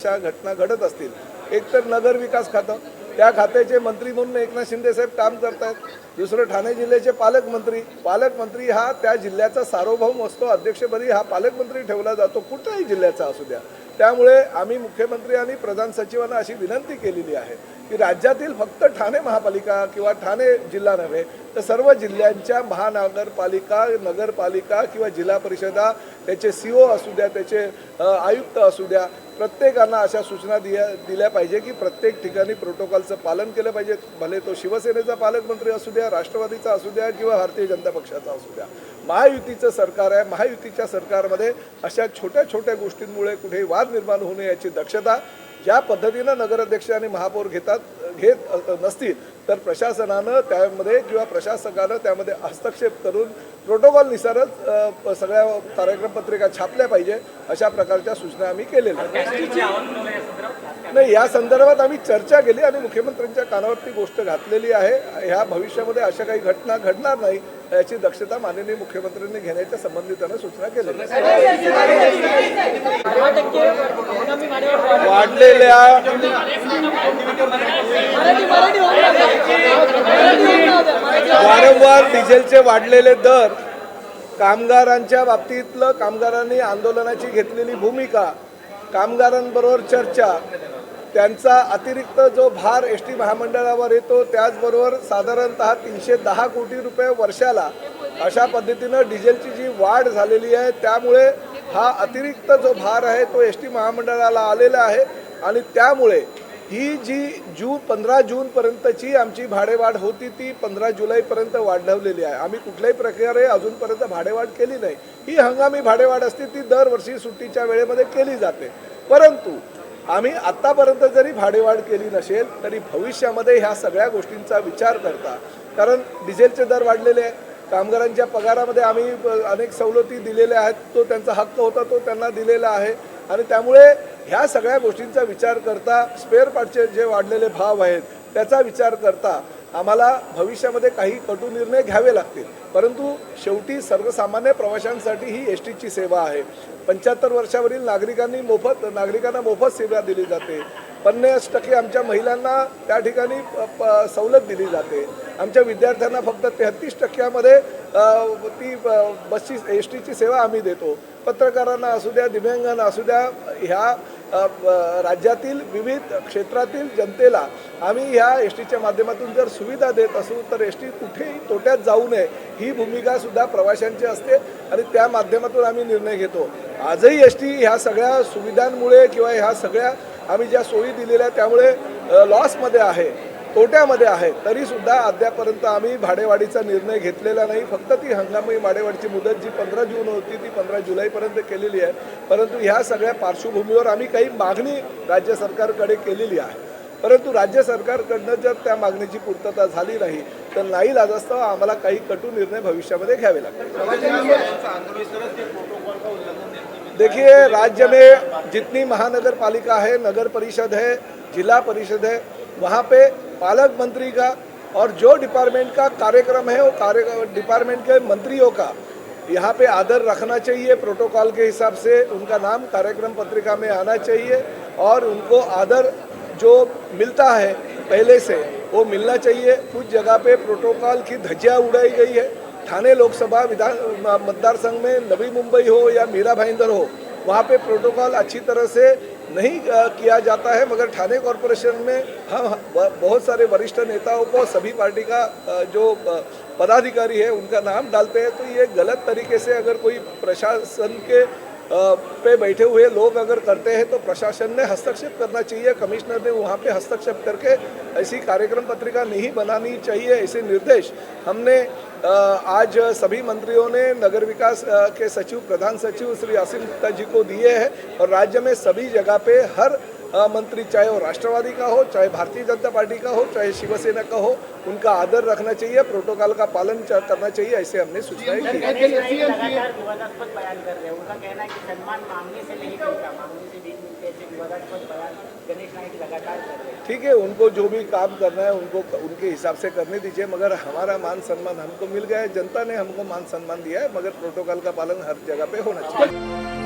अशा घटना घडत असतील, एक तर नगर विकास खातं, त्या खात्याचे मंत्री म्हणून एकनाथ शिंदे साहेब काम करतात. दुसरं ठाणे जिल्ह्याचे पालकमंत्री हा त्या जिल्ह्याचा सार्वभौम असतो, अध्यक्षपदी हा पालकमंत्री ठेवला जातो, कुठल्याही जिल्ह्याचा असू द्या. त्यामुळे आम्ही मुख्यमंत्री आणि प्रधान सचिवांना अशी विनंती केलेली आहे की राज्यातील फक्त ठाणे महापालिका किंवा ठाणे जिल्हा नव्हे तर सर्व जिल्ह्यांच्या महानगरपालिका, नगरपालिका किंवा जिल्हा परिषदा, त्याचे CO असू द्या, त्याचे आयुक्त असू द्या, प्रत्येकांना अशा सूचना दिल्या पाहिजे की प्रत्येक ठिकाणी प्रोटोकॉलचं पालन केलं पाहिजे. भले तो शिवसेनेचा पालकमंत्री असू द्या, राष्ट्रवादीचा असू द्या किंवा भारतीय जनता पक्षाचा असू द्या. महायुतीचं सरकार आहे, महायुतीच्या सरकारमध्ये अशा छोट्या छोट्या गोष्टींमुळे कुठेही वाद निर्माण होऊ नये याची दक्षता ज्या पद्धतीनं नगराध्यक्ष आणि महापौर घेत नसतील तर प्रशासनानं त्यामध्ये किंवा प्रशासकानं त्यामध्ये हस्तक्षेप करून प्रोटोकॉलनुसारच सगळ्या कार्यक्रम पत्रिका छापल्या पाहिजे, अशा प्रकारच्या सूचना आम्ही केलेल्या नाही. या संदर्भात आम्ही चर्चा केली आणि मुख्यमंत्र्यांच्या कानावरती गोष्ट घातलेली आहे. ह्या भविष्यामध्ये अशा काही घटना घडणार नाही याची दक्षता माननीय मुख्यमंत्र्यांनी घेण्याच्या संबंधितांना सूचना केलेल्या वारंवार डिझेलचे वाढलेले दर, कामगारांच्या बाबतीतलं कामगारांनी आंदोलनाची घेतलेली भूमिका, कामगारांबरोबर चर्चा, त्यांचा अतिरिक्त जो भार ST महामंडळावर येतो, त्याचबरोबर साधारणतः 310 कोटी रुपये वर्षाला अशा पद्धतीनं डिझेलची जी वाढ झालेली आहे त्यामुळे हा अतिरिक्त जो भार आहे तो ST महामंडळाला आलेला आहे. आणि त्यामुळे ही जी 15 जूनपर्यंतची आमची भाडेवाढ होती ती 15 जुलैपर्यंत वाढवलेली आहे. आम्ही कुठल्याही प्रकारे अजूनपर्यंत भाडेवाढ केली नाही. ही हंगामी भाडेवाढ असते, ती दरवर्षी सुट्टीच्या वेळेमध्ये केली जाते. परंतु आम्ही आत्तापर्यंत जरी भाडेवाढ केली नसेल तरी भविष्यामध्ये ह्या सगळ्या गोष्टींचा विचार करता, कारण डिझेलचे दर वाढलेले आहे, कामगारांच्या पगारामध्ये आम्ही अनेक सवलती दिलेल्या आहेत, तो त्यांचा हक्क होता तो त्यांना दिलेला आहे. आणि त्यामुळे ह्या सगळ्या गोष्टींचा विचार करता, स्पेअर पार्टचे जे वाढलेले भाव आहेत त्याचा विचार करता आम्हाला भविष्यामध्ये काही कटू निर्णय घ्यावे लागतील. परंतु शेवटी सर्वसामान्य प्रवाशांसाठी ही STची सेवा आहे. 75 वर्षावरील नागरिकांना मोफत सेवा दिली जाते. 50% आमच्या महिलांना त्या ठिकाणी सवलत दिली जाते. आमच्या विद्यार्थ्यांना फक्त 33% ती बसची STची सेवा आम्ही देतो. पत्रकारांना असू द्या, दिव्यांगांना असू द्या, ह्या राज्यातील विविध क्षेत्रातील जनतेला आम्ही ह्या STच्या माध्यमातून जर सुविधा देत असू तर ST कुठेही तोट्यात जाऊ नये ही भूमिका सुद्धा प्रवाशांची असते आणि त्या माध्यमातून आम्ही निर्णय घेतो. आजही ST ह्या सगळ्या सुविधांमुळे किंवा ह्या सगळ्या आम्ही ज्या सोयी दिलेल्या त्यामुळे लॉसमध्ये आहे, तोट्यामध्ये आहे, तरीसुद्धा अद्यापर्यंत आम्ही भाडेवाढीचा निर्णय घेतलेला नाही. फक्त ती हंगामी भाडेवाढीची मुदत जी 15 जून होती ती 15 जुलैपर्यंत केलेली आहे. परंतु ह्या सगळ्या पार्श्वभूमीवर आम्ही काही मागणी राज्य सरकारकडे केलेली आहे. परंतु राज्य सरकारकडनं जर त्या मागणीची पूर्तता झाली नाही तर नाईलाजास्तव आम्हाला काही कटू निर्णय भविष्यामध्ये घ्यावे लागतील. देखिए, राज्य में जितनी महानगर पालिका है, नगर परिषद है, जिला परिषद है, वहाँ पे पालक मंत्री का और जो डिपार्टमेंट का कार्यक्रम है वो डिपार्टमेंट के मंत्रियों का यहाँ पे आदर रखना चाहिए. प्रोटोकॉल के हिसाब से उनका नाम कार्यक्रम पत्रिका में आना चाहिए और उनको आदर जो मिलता है पहले से वो मिलना चाहिए. कुछ जगह पे प्रोटोकॉल की धज्जियाँ उड़ाई गई है. ठाणे लोकसभा मतदार संघ में नवी मुंबई हो या मीरा भाईंदर हो, वहाँ पे प्रोटोकॉल अच्छी तरह से नहीं किया जाता है. मगर ठाणे कॉरपोरेशन में हम बहुत सारे वरिष्ठ नेताओं को, सभी पार्टी का जो पदाधिकारी है उनका नाम डालते हैं. तो ये गलत तरीके से अगर कोई प्रशासन के पे बैठे हुए लोग अगर करते हैं तो प्रशासन ने हस्तक्षेप करना चाहिए. कमिश्नर ने वहाँ पे हस्तक्षेप करके ऐसी कार्यक्रम पत्रिका नहीं बनानी चाहिए. ऐसे निर्देश हमने आज सभी मंत्रियों ने नगर विकास के सचिव, प्रधान सचिव श्री आसिम गुप्ता जी को दिए हैं. और राज्य में सभी जगह पे हर मंत्री, चाहे वो राष्ट्रवादी का हो, चाहे भारतीय जनता पार्टी का हो, चाहे शिवसेना का हो, उनका आदर रखना चाहिए, प्रोटोकॉल का पालन करना चाहिए, ऐसे हमने सूचनाएं की. ठीक है, उनको जो भी काम करना है उनको उनके हिसाब से करने दीजिए. मगर हमारा मान सम्मान हमको मिल गया है, जनता ने हमको मान सम्मान दिया है, मगर प्रोटोकॉल का पालन हर जगह पे होना चाहिए.